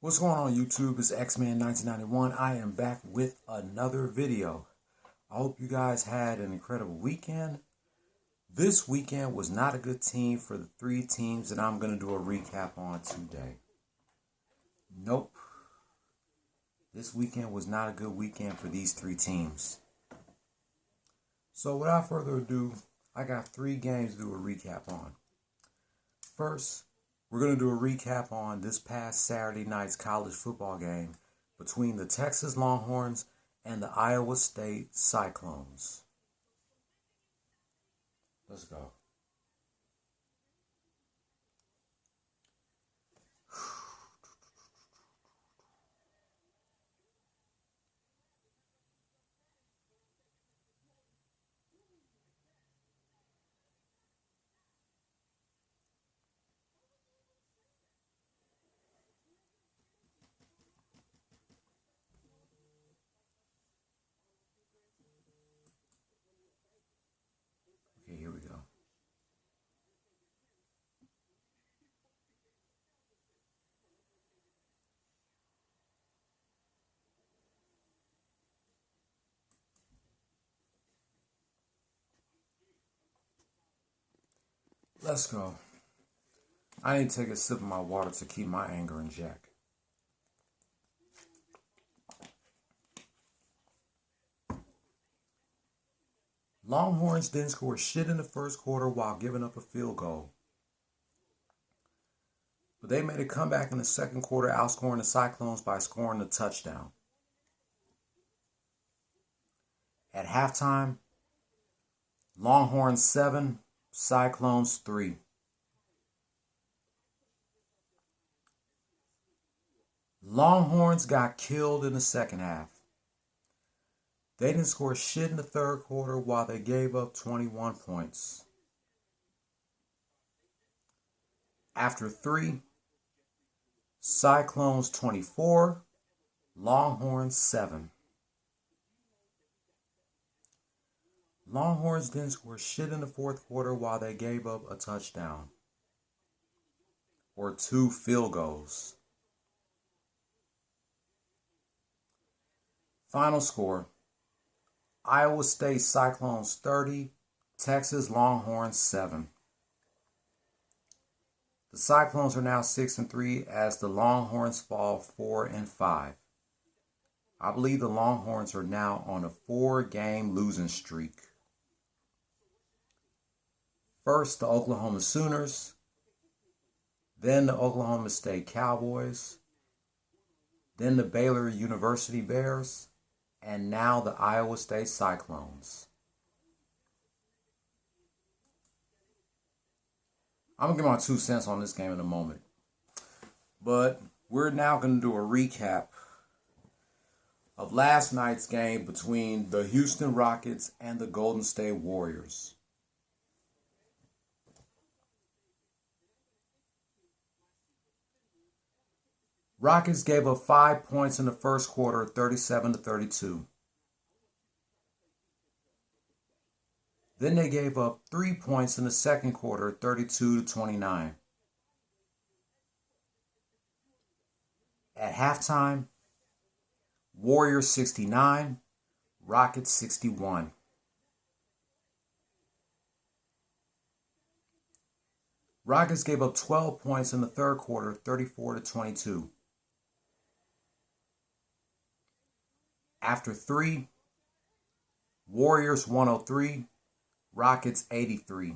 What's going on YouTube? It's X-Man 1991. I am back with another video. I hope you guys had an incredible weekend. This weekend was not a good team for the three teams that I'm going to do a recap on today. Nope. This weekend was not a good weekend for these three teams. So without further ado, I got three games to do a recap on. First, we're going to do a recap on this past Saturday night's college football game between the Texas Longhorns and the Iowa State Cyclones. Let's go. Okay, here we go. Let's go. I need to take a sip of my water to keep my anger in check. Longhorns didn't score shit in the first quarter while giving up a field goal. But they made a comeback in the second quarter, outscoring the Cyclones by scoring a touchdown. At halftime, Longhorns 7, Cyclones 3. Longhorns got killed in the second half. They didn't score shit in the third quarter while they gave up 21 points. After 3, Cyclones 24, Longhorns 7. Longhorns didn't score shit in the fourth quarter while they gave up a touchdown or 2 field goals. Final score: Iowa State Cyclones 30, Texas Longhorns 7. The Cyclones are now 6-3 as the Longhorns fall 4-5. I believe the Longhorns are now on a 4-game losing streak. First, the Oklahoma Sooners, then the Oklahoma State Cowboys, then the Baylor University Bears, and now the Iowa State Cyclones. I'm going to give my 2 cents on this game in a moment. But we're now going to do a recap of last night's game between the Houston Rockets and the Golden State Warriors. Rockets gave up 5 points in the first quarter, 37-32. Then they gave up 3 points in the second quarter, 32-29. At halftime, Warriors 69, Rockets 61. Rockets gave up 12 points in the third quarter, 34-22. After 3, Warriors 103, Rockets 83.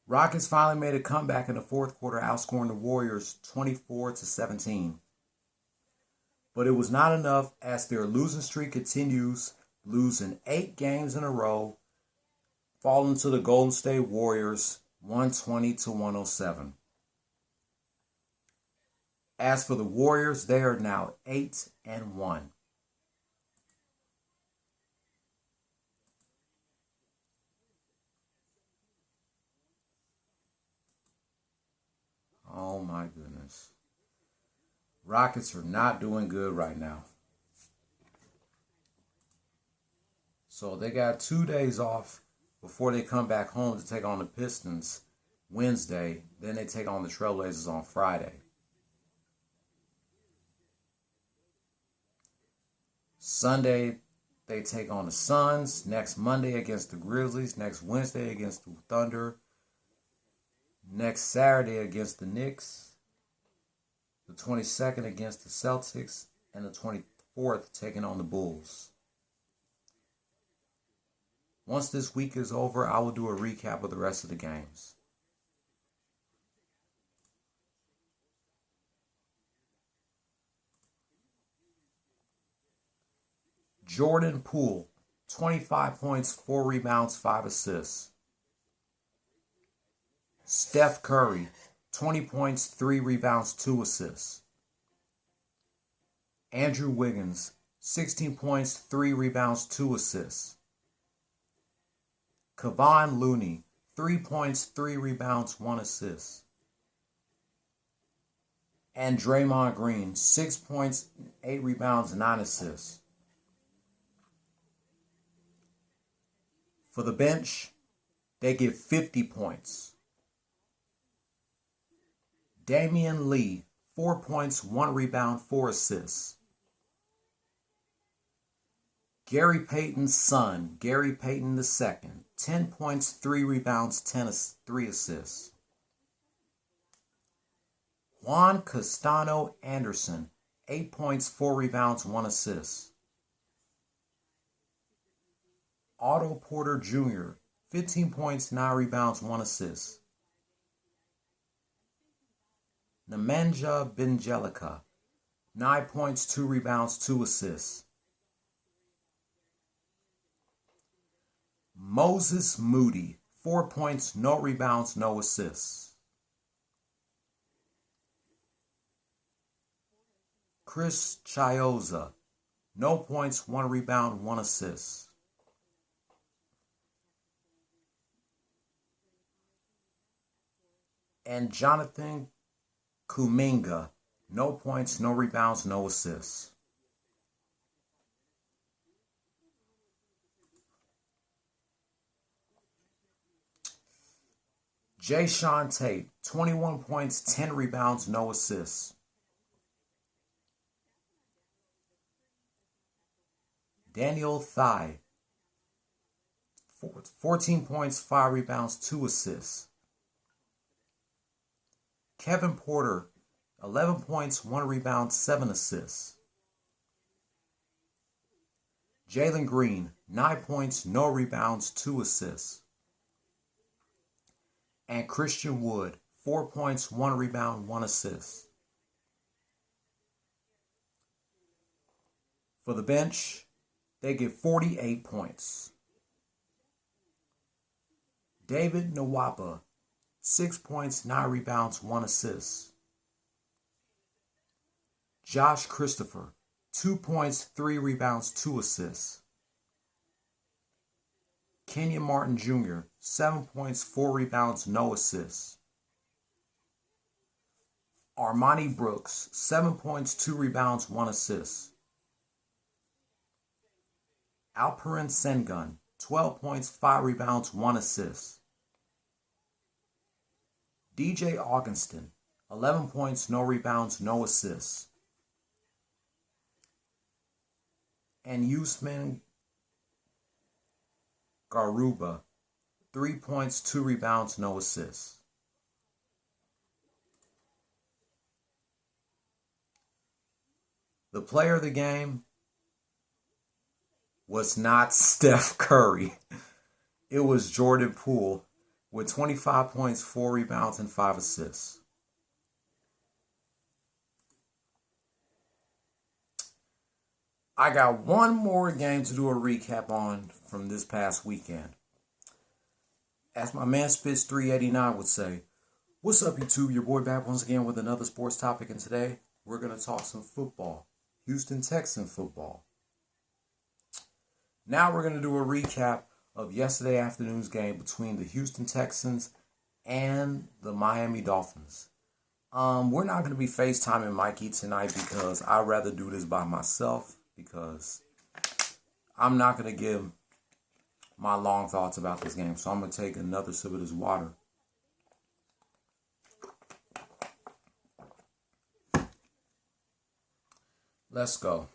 Rockets finally made a comeback in the fourth quarter, outscoring the Warriors 24-17. But it was not enough as their losing streak continues, losing 8 games in a row, falling to the Golden State Warriors 120-107. As for the Warriors, they are now 8-1. Oh my goodness. Rockets are not doing good right now. So they got 2 days off before they come back home to take on the Pistons Wednesday. Then they take on the Trailblazers on Friday. Sunday, they take on the Suns. Next Monday against the Grizzlies. Next Wednesday against the Thunder. Next Saturday against the Knicks. The 22nd against the Celtics. And the 24th taking on the Bulls. Once this week is over, I will do a recap of the rest of the games. Jordan Poole, 25 points, 4 rebounds, 5 assists. Steph Curry, 20 points, 3 rebounds, 2 assists. Andrew Wiggins, 16 points, 3 rebounds, 2 assists. Kevon Looney, 3 points, 3 rebounds, 1 assist. And Draymond Green, 6 points, 8 rebounds, 9 assists. For the bench, they get 50 points. Damian Lee, 4 points, 1 rebound, 4 assists. Gary Payton's son, Gary Payton II, 10 points, 3 rebounds, 3 assists. Juan Castano Anderson, 8 points, 4 rebounds, 1 assist. Otto Porter Jr., 15 points, 9 rebounds, 1 assist. Nemanja Bjelica, 9 points, 2 rebounds, 2 assists. Moses Moody, 4 points, no rebounds, no assists. Chris Chiozza, no points, 1 rebound, 1 assist. And Jonathan Kuminga, no points, no rebounds, no assists. Jae'Sean Tate, 21 points, 10 rebounds, no assists. Daniel Thigh, 14 points, 5 rebounds, 2 assists. Kevin Porter, 11 points, 1 rebound, 7 assists. Jalen Green, 9 points, no rebounds, 2 assists. And Christian Wood, 4 points, 1 rebound, 1 assist. For the bench, they get 48 points. David Nwapa, 6 points, 9 rebounds, 1 assist. Josh Christopher, 2 points, 3 rebounds, 2 assists. Kenyon Martin Jr., 7 points, 4 rebounds, no assists. Armani Brooks, 7 points, 2 rebounds, 1 assist. Alperen Sengun, 12 points, 5 rebounds, 1 assist. DJ Augustin, 11 points, no rebounds, no assists. And Usman Garuba, 3 points, 2 rebounds, no assists. The player of the game was not Steph Curry. It was Jordan Poole with 25 points, 4 rebounds, and 5 assists. I got one more game to do a recap on from this past weekend. As my man Spitz 389 would say, what's up YouTube? Your boy back once again with another sports topic, and today we're going to talk some football. Houston Texans football. Now we're going to do a recap of yesterday afternoon's game between the Houston Texans and the Miami Dolphins. We're not going to be FaceTiming Mikey tonight because I'd rather do this by myself, because I'm not going to give my long thoughts about this game. So I'm going to take another sip of this water. Let's go.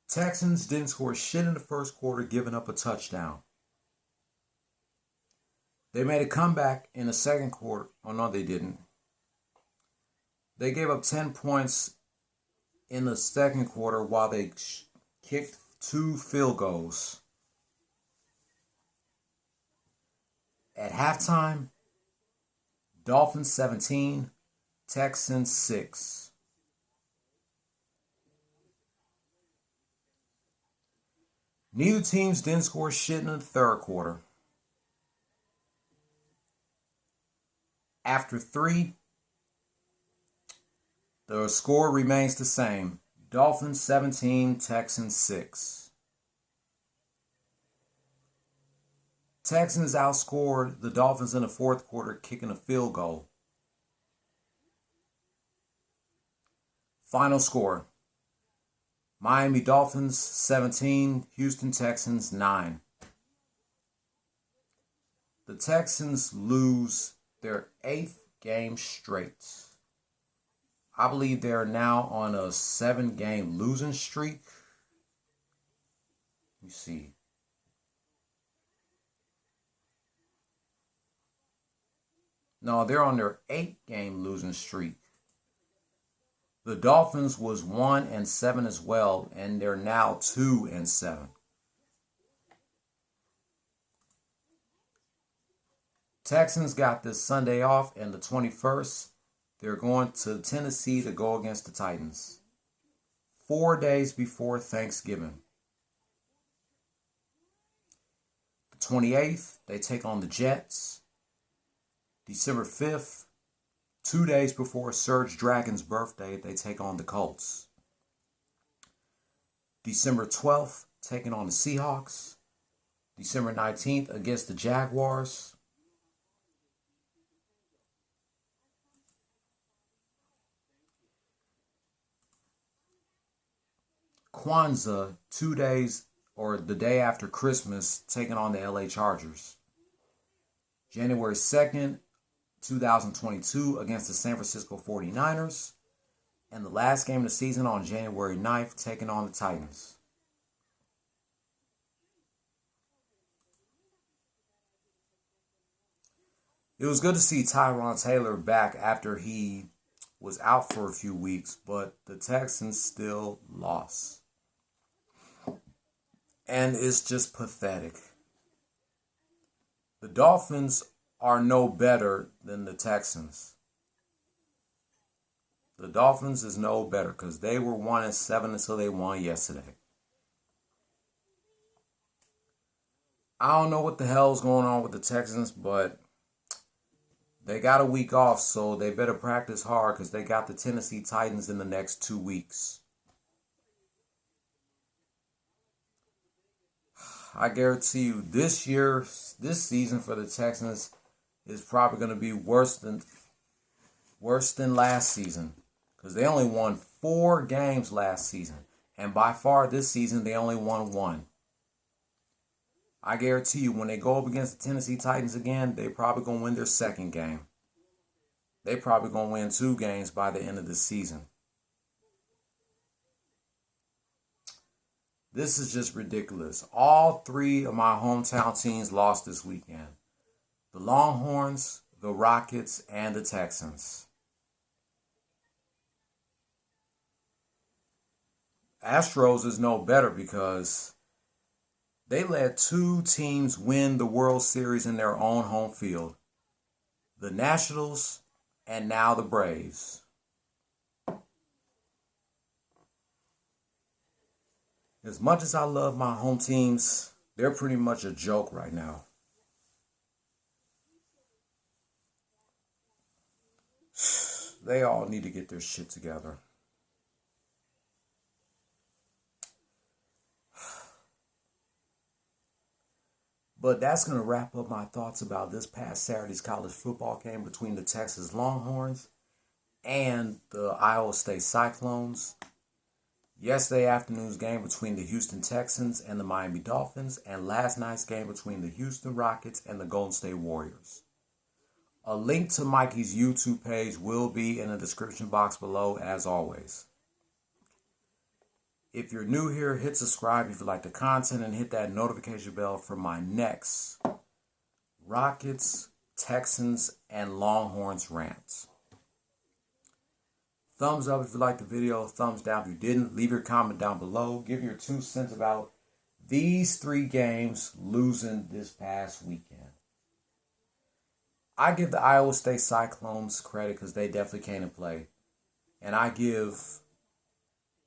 Texans didn't score shit in the first quarter, giving up a touchdown. They made a comeback in the second quarter. Oh, no, they didn't. They gave up 10 points in the second quarter while they kicked 2 field goals. At halftime, Dolphins 17, Texans 6. Neither teams didn't score shit in the third quarter. After 3, the score remains the same. Dolphins 17, Texans 6. Texans outscored the Dolphins in the fourth quarter, kicking a field goal. Final score: Miami Dolphins 17, Houston Texans 9. The Texans lose their 8th game straight. I believe they are now on a 7-game losing streak. Let me see. No, they're on their 8-game losing streak. The Dolphins was 1-7 as well, and they're now 2-7. Texans got this Sunday off, and the 21st, they're going to Tennessee to go against the Titans. 4 days before Thanksgiving. The 28th, they take on the Jets. December 5th, 2 days before Serge Dragon's birthday, they take on the Colts. December 12th, taking on the Seahawks. December 19th, against the Jaguars. Kwanzaa, 2 days or the day after Christmas, taking on the LA Chargers. January 2nd, 2022 against the San Francisco 49ers. And the last game of the season on January 9th, taking on the Titans. It was good to see Tyrod Taylor back after he was out for a few weeks, but the Texans still lost. And it's just pathetic. The Dolphins are no better than the Texans. The Dolphins is no better because they were 1-7 until they won yesterday. I don't know what the hell's going on with the Texans, but they got a week off, so they better practice hard because they got the Tennessee Titans in the next 2 weeks. I guarantee you this season for the Texans is probably going to be worse than last season because they only won 4 games last season. And by far this season, they only won 1. I guarantee you when they go up against the Tennessee Titans again, they probably going to win their second game. They probably going to win 2 games by the end of the season. This is just ridiculous. All 3 of my hometown teams lost this weekend. The Longhorns, the Rockets, and the Texans. Astros is no better because they let 2 teams win the World Series in their own home field. The Nationals and now the Braves. As much as I love my home teams, they're pretty much a joke right now. They all need to get their shit together. But that's going to wrap up my thoughts about this past Saturday's college football game between the Texas Longhorns and the Iowa State Cyclones. Yesterday afternoon's game between the Houston Texans and the Miami Dolphins, and last night's game between the Houston Rockets and the Golden State Warriors. A link to Mikey's YouTube page will be in the description box below, as always. If you're new here, hit subscribe if you like the content and hit that notification bell for my next Rockets, Texans, and Longhorns rants. Thumbs up if you liked the video, thumbs down if you didn't. Leave your comment down below. Give your 2 cents about these 3 games losing this past weekend. I give the Iowa State Cyclones credit because they definitely came to play. And I give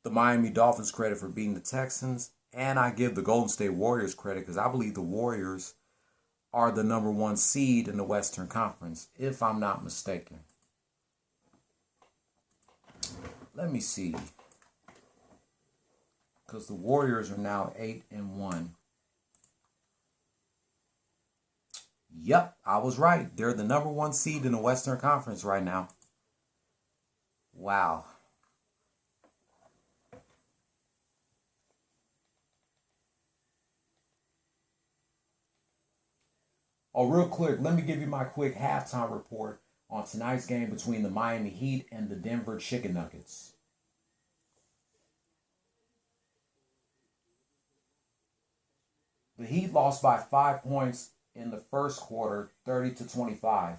the Miami Dolphins credit for beating the Texans. And I give the Golden State Warriors credit because I believe the Warriors are the #1 seed in the Western Conference, if I'm not mistaken. Let me see. Because the Warriors are now 8-1. Yep, I was right. They're the #1 seed in the Western Conference right now. Wow. Oh, real quick, let me give you my quick halftime report on tonight's game between the Miami Heat and the Denver Chicken Nuggets. The Heat lost by 5 points in the first quarter, 30-25.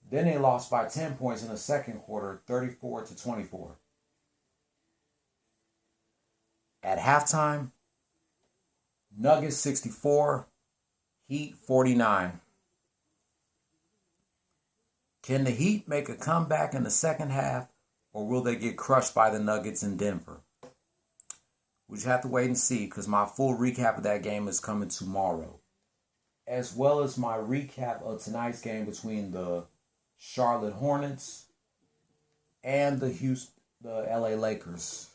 Then they lost by 10 points in the second quarter, 34-24. At halftime, Nuggets 64, Heat 49. Can the Heat make a comeback in the second half, or will they get crushed by the Nuggets in Denver? We just have to wait and see, because my full recap of that game is coming tomorrow, as well as my recap of tonight's game between the Charlotte Hornets and the LA Lakers.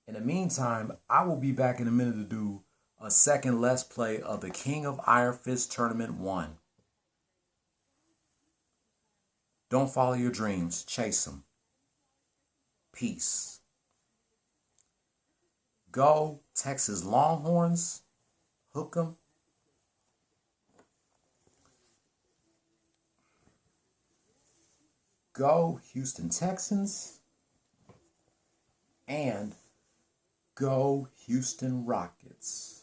In the meantime, I will be back in a minute to do a second Let's Play of the King of Iron Fist Tournament 1. Don't follow your dreams, chase them. Peace. Go Texas Longhorns. Hook 'em. Go Houston Texans. And go Houston Rockets.